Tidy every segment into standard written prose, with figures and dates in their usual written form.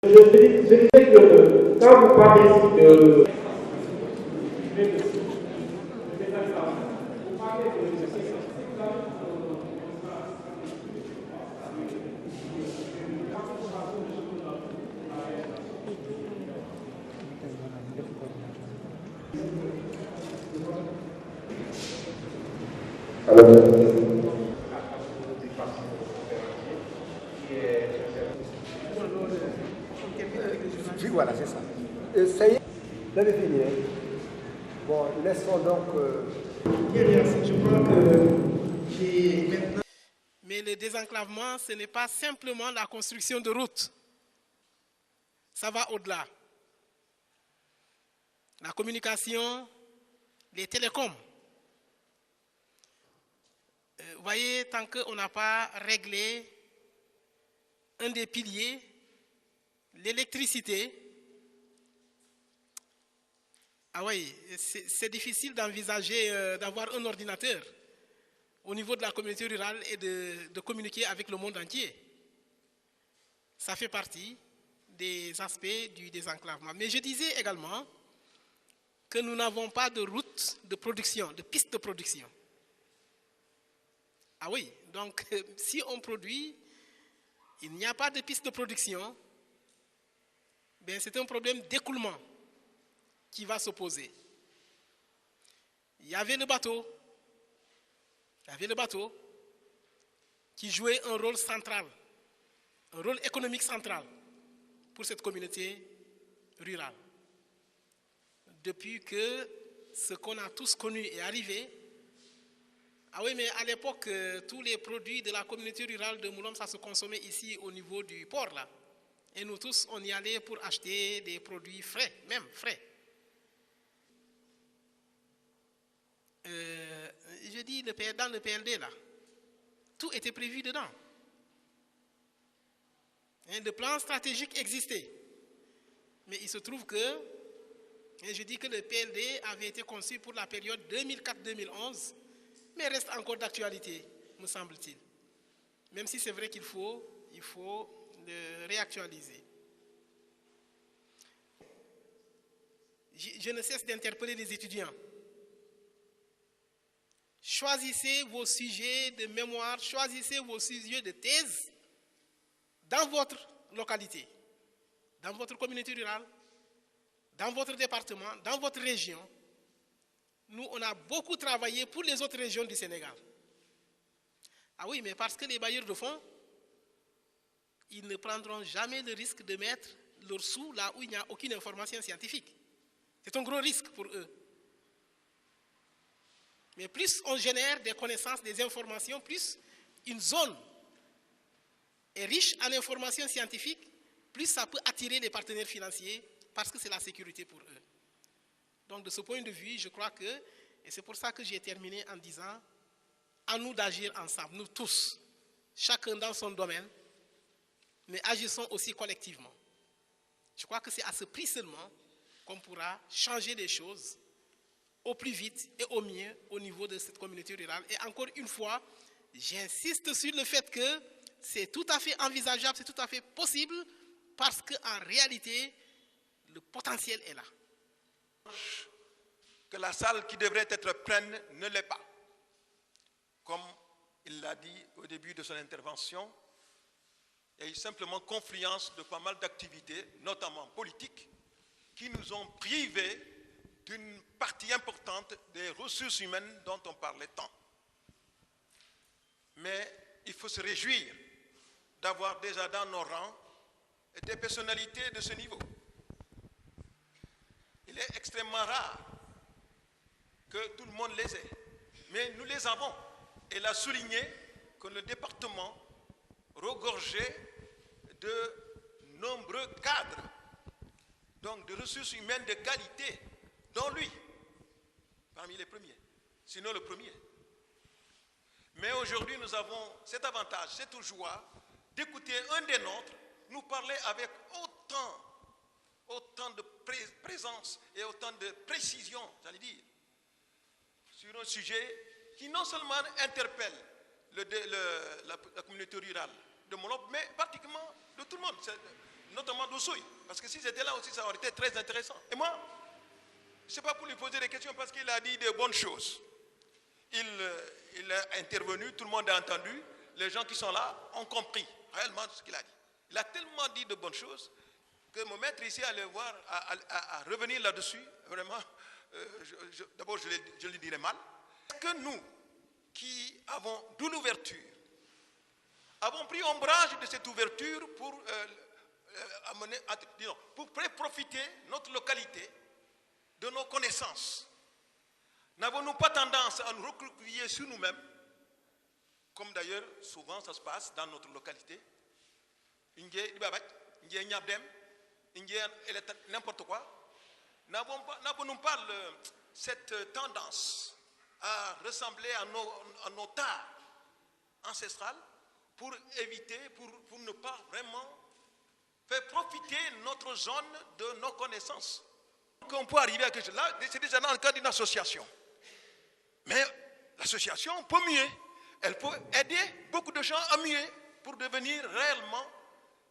Je disais que quand vous parlez ici de... Oui, voilà, c'est ça. Ça y est, vous avez fini. Bon, laissons donc... Je crois que j'ai maintenant... Mais le désenclavement, ce n'est pas simplement la construction de routes. Ça va au-delà. La communication, les télécoms. Vous voyez, tant qu'on n'a pas réglé un des piliers, l'électricité, ah oui, c'est difficile d'envisager d'avoir un ordinateur au niveau de la communauté rurale et de communiquer avec le monde entier. Ça fait partie des aspects du désenclavement. Mais je disais également que nous n'avons pas de route de production, de piste de production. Ah oui, donc si on produit, il n'y a pas de piste de production, bien c'est un problème d'écoulement qui va s'opposer. Il y avait le bateau qui jouait un rôle central, un rôle économique central pour cette communauté rurale. Depuis que ce qu'on a tous connu est arrivé, ah oui, mais à l'époque, tous les produits de la communauté rurale de Moulom, ça se consommait ici au niveau du port, là. Et nous tous, on y allait pour acheter des produits frais, même frais. Je dis dans le PLD, là, tout était prévu dedans. Et le plan stratégique existait. Mais il se trouve que, et je dis que le PLD avait été conçu pour la période 2004-2011, mais reste encore d'actualité, me semble-t-il. Même si c'est vrai qu'il faut le réactualiser. Je ne cesse d'interpeller les étudiants. Choisissez vos sujets de mémoire, choisissez vos sujets de thèse dans votre localité, dans votre communauté rurale, dans votre département, dans votre région. Nous, on a beaucoup travaillé pour les autres régions du Sénégal. Ah oui, mais parce que les bailleurs de fonds, ils ne prendront jamais le risque de mettre leurs sous là où il n'y a aucune information scientifique. C'est un gros risque pour eux. Mais plus on génère des connaissances, des informations, plus une zone est riche en informations scientifiques, plus ça peut attirer les partenaires financiers parce que c'est la sécurité pour eux. Donc de ce point de vue, je crois que, et c'est pour ça que j'ai terminé en disant, à nous d'agir ensemble, nous tous, chacun dans son domaine, mais agissons aussi collectivement. Je crois que c'est à ce prix seulement qu'on pourra changer les choses au plus vite et au mieux au niveau de cette communauté rurale. Et encore une fois, j'insiste sur le fait que c'est tout à fait envisageable, c'est tout à fait possible, parce qu'en réalité, le potentiel est là. Que la salle qui devrait être pleine ne l'est pas. Comme il l'a dit au début de son intervention, il y a eu simplement confluence de pas mal d'activités, notamment politiques, qui nous ont privés d'une partie importante des ressources humaines dont on parlait tant. Mais il faut se réjouir d'avoir déjà dans nos rangs des personnalités de ce niveau. Il est extrêmement rare que tout le monde les ait, mais nous les avons. Elle a souligné que le département regorgeait de nombreux cadres, donc de ressources humaines de qualité, dont lui, parmi les premiers, sinon le premier. Mais aujourd'hui, nous avons cet avantage, cette joie d'écouter un des nôtres nous parler avec autant de présence et autant de précision, j'allais dire, sur un sujet qui non seulement interpelle la communauté rurale de Molop, mais pratiquement de tout le monde. notamment d'Oussouy. Parce que si c'était là aussi, ça aurait été très intéressant. Et moi, je ne sais pas pour lui poser des questions parce qu'il a dit de bonnes choses. Il a intervenu, tout le monde a entendu. Les gens qui sont là ont compris réellement ce qu'il a dit. Il a tellement dit de bonnes choses que me mettre ici à le voir, à revenir là-dessus, vraiment, d'abord je le dirais mal. Est-ce que nous, qui avons de l'ouverture, avons pris ombrage de cette ouverture pour profiter notre localité de nos connaissances? N'avons-nous pas tendance à nous recroqueviller sur nous-mêmes, comme d'ailleurs souvent ça se passe dans notre localité? N'importe quoi. N'avons-nous pas cette tendance à ressembler à nos tares ancestrales pour éviter, pour ne pas vraiment faire profiter notre zone de nos connaissances? Donc on peut arriver à quelque chose. Là, c'est déjà dans le cadre d'une association. Mais l'association peut muer. Elle peut aider beaucoup de gens à muer pour devenir réellement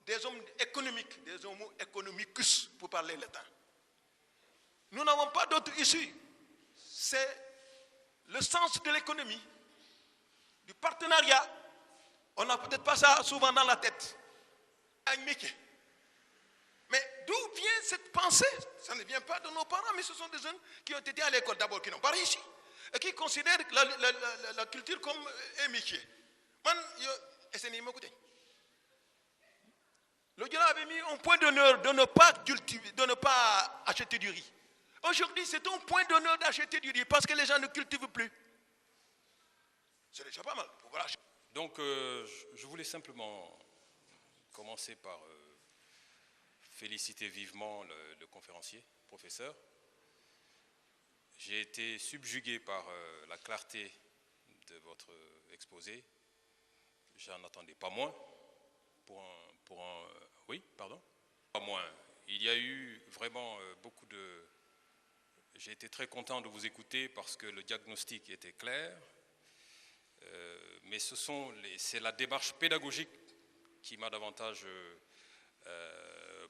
des hommes économiques, des homo economicus, pour parler latin. Nous n'avons pas d'autre issue. C'est le sens de l'économie, du partenariat. On n'a peut-être pas ça souvent dans la tête. Mais d'où vient cette pensée? Ça ne vient pas de nos parents, mais ce sont des jeunes qui ont été à l'école d'abord, qui n'ont pas réussi, et qui considèrent la culture comme un métier. Le Dieu avait mis un point d'honneur de ne pas cultiver, de ne pas acheter du riz. Aujourd'hui, c'est un point d'honneur d'acheter du riz parce que les gens ne cultivent plus. C'est déjà pas mal. Donc, je voulais simplement commencer par féliciter vivement le conférencier, professeur. J'ai été subjugué par la clarté de votre exposé. J'en attendais pas moins. Oui, pardon. Pas moins. Il y a eu vraiment beaucoup de... J'ai été très content de vous écouter parce que le diagnostic était clair. Mais c'est la démarche pédagogique qui m'a davantage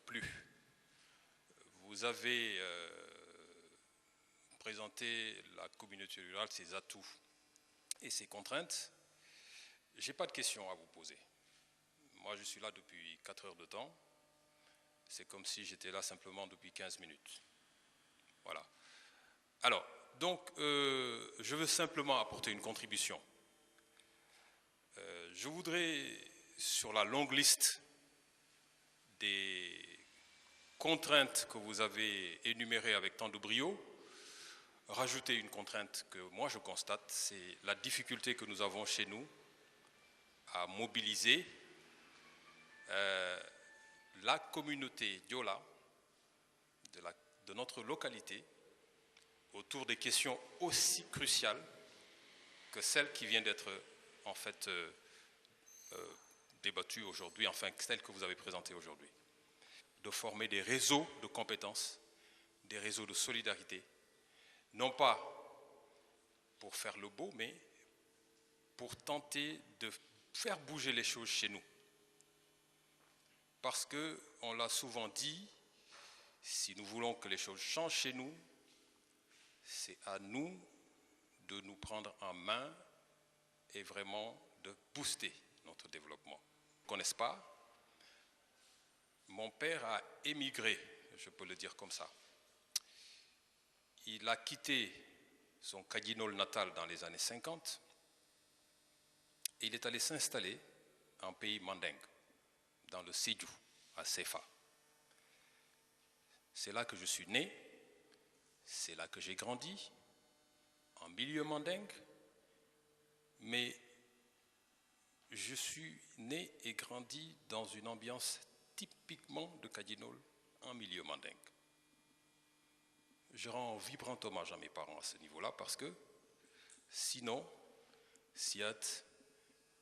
plu. Vous avez présenté la communauté rurale, ses atouts et ses contraintes. Je n'ai pas de questions à vous poser. Moi, je suis là depuis 4 heures de temps. C'est comme si j'étais là simplement depuis 15 minutes. Voilà. Alors, donc, je veux simplement apporter une contribution. Je voudrais, sur la longue liste des contraintes que vous avez énumérées avec tant de brio, rajouter une contrainte que moi je constate, c'est la difficulté que nous avons chez nous à mobiliser la communauté Diola de notre localité autour des questions aussi cruciales que celle qui vient d'être en fait débattue aujourd'hui, enfin celle que vous avez présentée aujourd'hui. De former des réseaux de compétences, des réseaux de solidarité, non pas pour faire le beau, mais pour tenter de faire bouger les choses chez nous. Parce qu'on l'a souvent dit, si nous voulons que les choses changent chez nous, c'est à nous de nous prendre en main et vraiment de booster notre développement. Vous ne connaissez pas? Mon père a émigré, je peux le dire comme ça. Il a quitté son Kadinol natal dans les années 50 et il est allé s'installer en pays mandingue, dans le Sédhiou, à Sefa. C'est là que je suis né, c'est là que j'ai grandi, en milieu mandingue, mais je suis né et grandi dans une ambiance typiquement de Kadinol, en milieu mandingue. Je rends vibrant hommage à mes parents à ce niveau-là parce que sinon, siat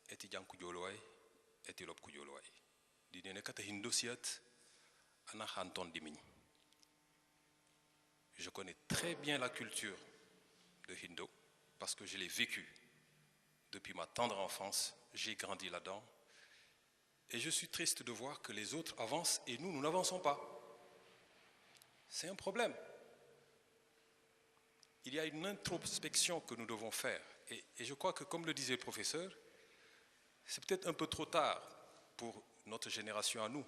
eti janku jolway eti lop ku jolway. Di nene kata hindo siat ana hanton dimiñ. Je connais très bien la culture de Hindo parce que je l'ai vécu depuis ma tendre enfance. J'ai grandi là-dedans Et je suis triste de voir que les autres avancent et nous n'avançons pas. C'est un problème. Il y a une introspection que nous devons faire. Et je crois que, comme le disait le professeur, c'est peut-être un peu trop tard pour notre génération à nous.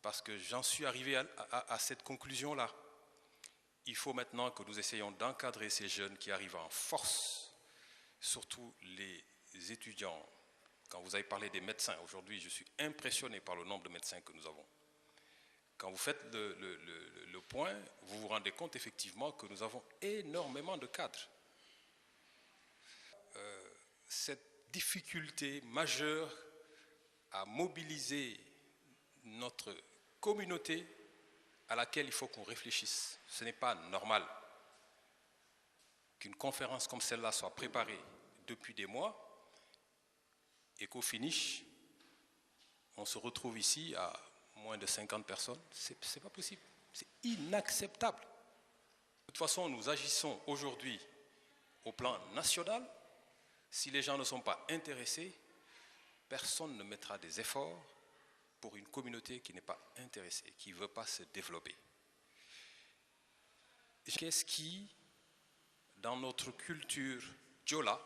Parce que j'en suis arrivé à cette conclusion-là. Il faut maintenant que nous essayions d'encadrer ces jeunes qui arrivent en force, surtout les étudiants. Quand vous avez parlé des médecins, aujourd'hui, je suis impressionné par le nombre de médecins que nous avons. Quand vous faites le point, vous vous rendez compte effectivement que nous avons énormément de cadres. Cette difficulté majeure à mobiliser notre communauté à laquelle il faut qu'on réfléchisse. Ce n'est pas normal qu'une conférence comme celle-là soit préparée depuis des mois et qu'au finish, on se retrouve ici à moins de 50 personnes. C'est pas possible. C'est inacceptable. De toute façon, nous agissons aujourd'hui au plan national. Si les gens ne sont pas intéressés, personne ne mettra des efforts pour une communauté qui n'est pas intéressée, qui ne veut pas se développer. Qu'est-ce qui, dans notre culture Diola,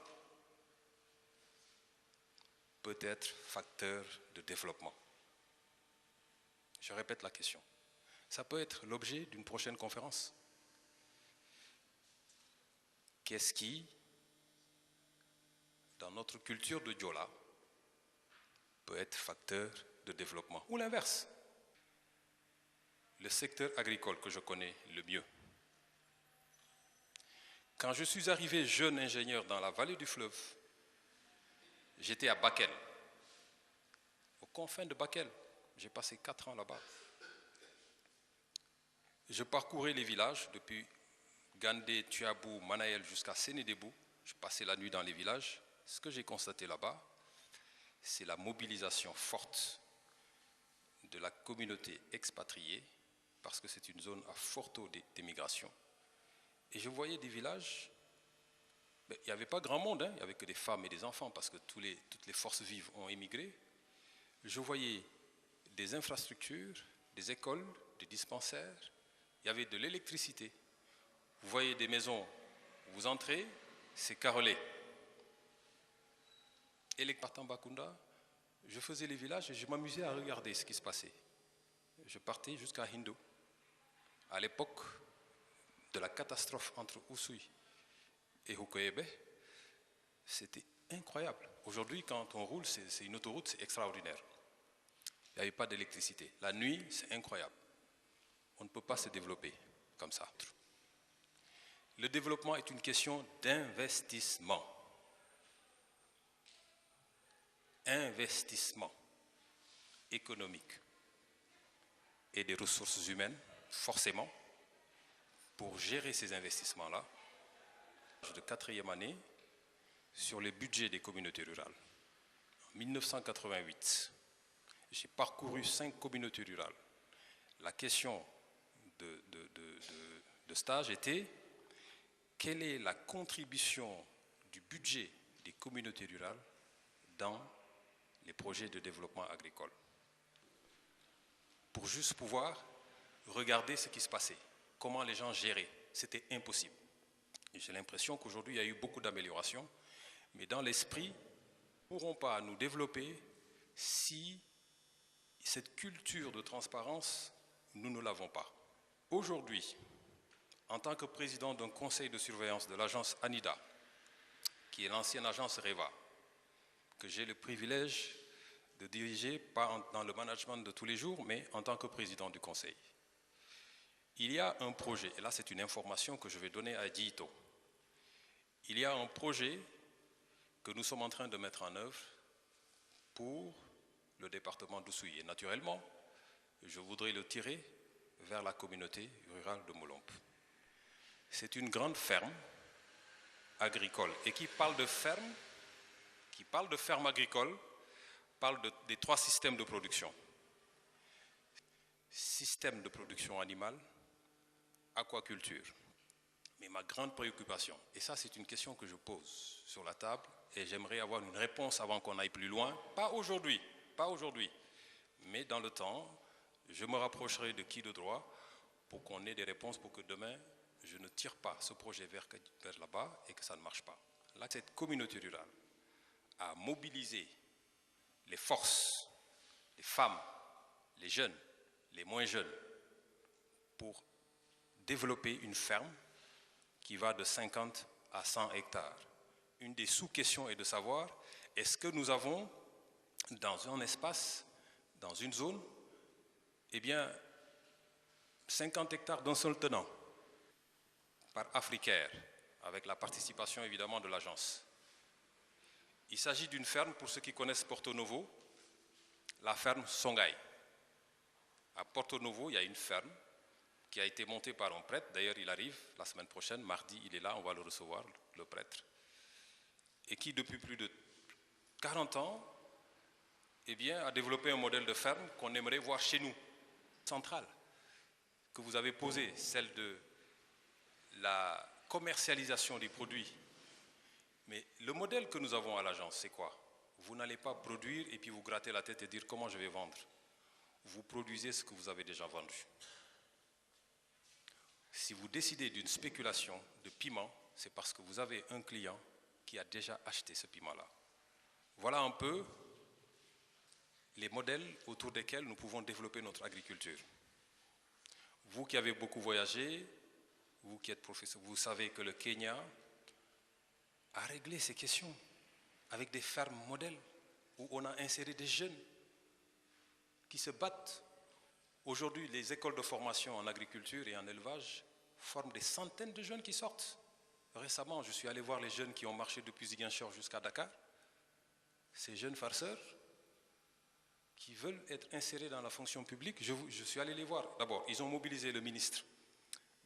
peut être facteur de développement? Je répète la question. Ça peut être l'objet d'une prochaine conférence. Qu'est-ce qui, dans notre culture de Diola, peut être facteur de développement? Ou l'inverse. Le secteur agricole que je connais le mieux. Quand je suis arrivé jeune ingénieur dans la vallée du fleuve, j'étais à Bakel, aux confins de Bakel. J'ai passé 4 ans là-bas. Je parcourais les villages depuis Gandé, Tuabou, Manaël jusqu'à Sénédébou. Je passais la nuit dans les villages. Ce que j'ai constaté là-bas, c'est la mobilisation forte de la communauté expatriée, parce que c'est une zone à fort taux d'émigration. Et je voyais des villages, il n'y avait pas grand monde, il n'y avait que des femmes et des enfants, parce que toutes les forces vives ont émigré. Je voyais des infrastructures, des écoles, des dispensaires, il y avait de l'électricité. Vous voyez des maisons, vous entrez, c'est carrelé. Et les Tambacounda, je faisais les villages et je m'amusais à regarder ce qui se passait. Je partais jusqu'à Hindo. À l'époque de la catastrophe entre Oussouye et Hokoyebe, c'était incroyable. Aujourd'hui, quand on roule, c'est une autoroute, c'est extraordinaire. Il n'y avait pas d'électricité. La nuit, c'est incroyable. On ne peut pas se développer comme ça. Le développement est une question d'investissement. Investissement économique et des ressources humaines, forcément, pour gérer ces investissements-là, de 4e année, sur les budgets des communautés rurales. En 1988, j'ai parcouru 5 communautés rurales. La question de stage était: quelle est la contribution du budget des communautés rurales dans les projets de développement agricole? Pour juste pouvoir regarder ce qui se passait, comment les gens géraient. C'était impossible. J'ai l'impression qu'aujourd'hui, il y a eu beaucoup d'améliorations, mais dans l'esprit, nous ne pourrons pas nous développer si cette culture de transparence, nous ne l'avons pas. Aujourd'hui, en tant que président d'un conseil de surveillance de l'agence ANIDA, qui est l'ancienne agence REVA, que j'ai le privilège de diriger, pas dans le management de tous les jours, mais en tant que président du conseil. Il y a un projet, et là c'est une information que je vais donner à Djito. Il y a un projet que nous sommes en train de mettre en œuvre pour le département d'Oussouye. Et naturellement, je voudrais le tirer vers la communauté rurale de Molombe. C'est une grande ferme agricole. Et qui parle de ferme agricole, parle des 3 systèmes de production. Système de production animale, aquaculture. Mais ma grande préoccupation, et ça c'est une question que je pose sur la table, et j'aimerais avoir une réponse avant qu'on aille plus loin, pas aujourd'hui, pas aujourd'hui, mais dans le temps, je me rapprocherai de qui de droit pour qu'on ait des réponses pour que demain, je ne tire pas ce projet vers là-bas et que ça ne marche pas. Là, cette communauté rurale a mobilisé les forces, les femmes, les jeunes, les moins jeunes, pour développer une ferme qui va de 50 à 100 hectares. Une des sous-questions est de savoir, est-ce que nous avons dans un espace, dans une zone, eh bien, 50 hectares d'un seul tenant, par Africaire, avec la participation évidemment de l'agence. Il s'agit d'une ferme, pour ceux qui connaissent Porto Novo, la ferme Songhai. À Porto Novo, il y a une ferme qui a été montée par un prêtre. D'ailleurs, il arrive la semaine prochaine, mardi, il est là, on va le recevoir, le prêtre. Et qui, depuis plus de 40 ans, eh bien, a développé un modèle de ferme qu'on aimerait voir chez nous, centrale, que vous avez posé, celle de la commercialisation des produits. Mais le modèle que nous avons à l'agence, c'est quoi? Vous n'allez pas produire et puis vous gratter la tête et dire comment je vais vendre. Vous produisez ce que vous avez déjà vendu. Si vous décidez d'une spéculation de piment, c'est parce que vous avez un client qui a déjà acheté ce piment-là. Voilà un peu les modèles autour desquels nous pouvons développer notre agriculture. Vous qui avez beaucoup voyagé, vous qui êtes professeur, vous savez que le Kenya a réglé ces questions avec des fermes modèles où on a inséré des jeunes qui se battent. Aujourd'hui, les écoles de formation en agriculture et en élevage forment des centaines de jeunes qui sortent. Récemment, je suis allé voir les jeunes qui ont marché depuis Ziguinchor jusqu'à Dakar. Ces jeunes farceurs qui veulent être insérés dans la fonction publique, je suis allé les voir. D'abord, ils ont mobilisé le ministre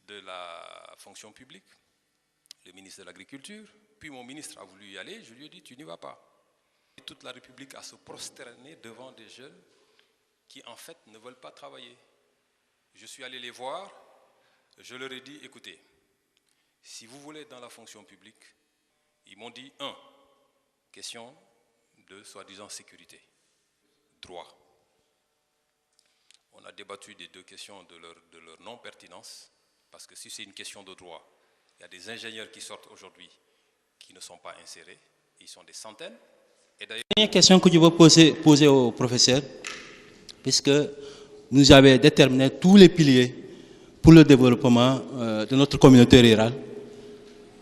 de la fonction publique, le ministre de l'Agriculture, puis mon ministre a voulu y aller, je lui ai dit, tu n'y vas pas. Et toute la République a se prosterner devant des jeunes qui, en fait, ne veulent pas travailler. Je suis allé les voir, je leur ai dit, écoutez, si vous voulez être dans la fonction publique, ils m'ont dit, question de soi-disant sécurité, droit. On a débattu des deux questions de leur non-pertinence, parce que si c'est une question de droit, il y a des ingénieurs qui sortent aujourd'hui qui ne sont pas insérés, ils sont des centaines. Et d'ailleurs, dernière question que je veux poser au professeur, puisque nous avons déterminé tous les piliers pour le développement de notre communauté rurale.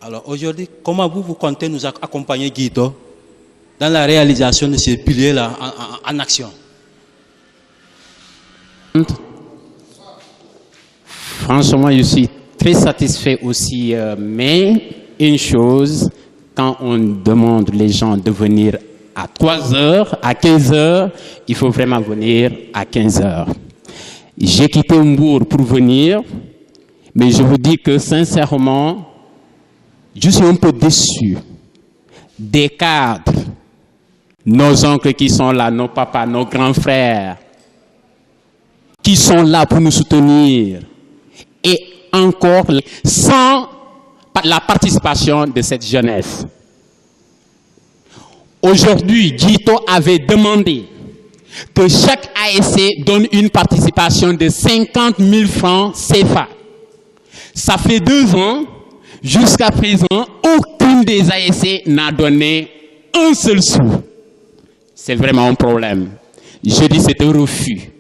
Alors aujourd'hui, comment vous comptez nous accompagner, Guido, dans la réalisation de ces piliers-là en action? Franchement, je suis très satisfait aussi, mais une chose, quand on demande les gens de venir à 3 heures, à 15 heures, il faut vraiment venir à 15 heures. J'ai quitté Mbour pour venir, mais je vous dis que sincèrement, je suis un peu déçu des cadres, nos oncles qui sont là, nos papas, nos grands frères, qui sont là pour nous soutenir, et encore sans la participation de cette jeunesse. Aujourd'hui, Guito avait demandé que chaque ASC donne une participation de 50 000 francs CFA. Ça fait 2 ans, jusqu'à présent, aucune des ASC n'a donné un seul sou. C'est vraiment un problème. Je dis c'est un refus.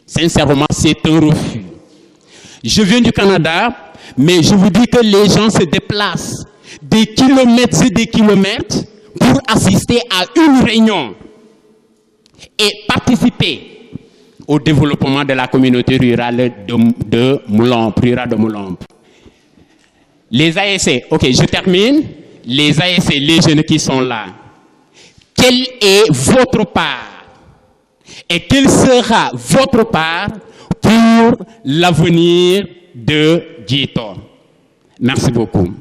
Sincèrement, c'est un refus. Je viens du Canada, mais je vous dis que les gens se déplacent des kilomètres et des kilomètres pour assister à une réunion et participer au développement de la communauté rurale de Moulamp, rurale de Moulamp. Les ASC, ok, je termine. Les ASC, les jeunes qui sont là, quelle est votre part et quelle sera votre part pour l'avenir de Guito? Merci beaucoup.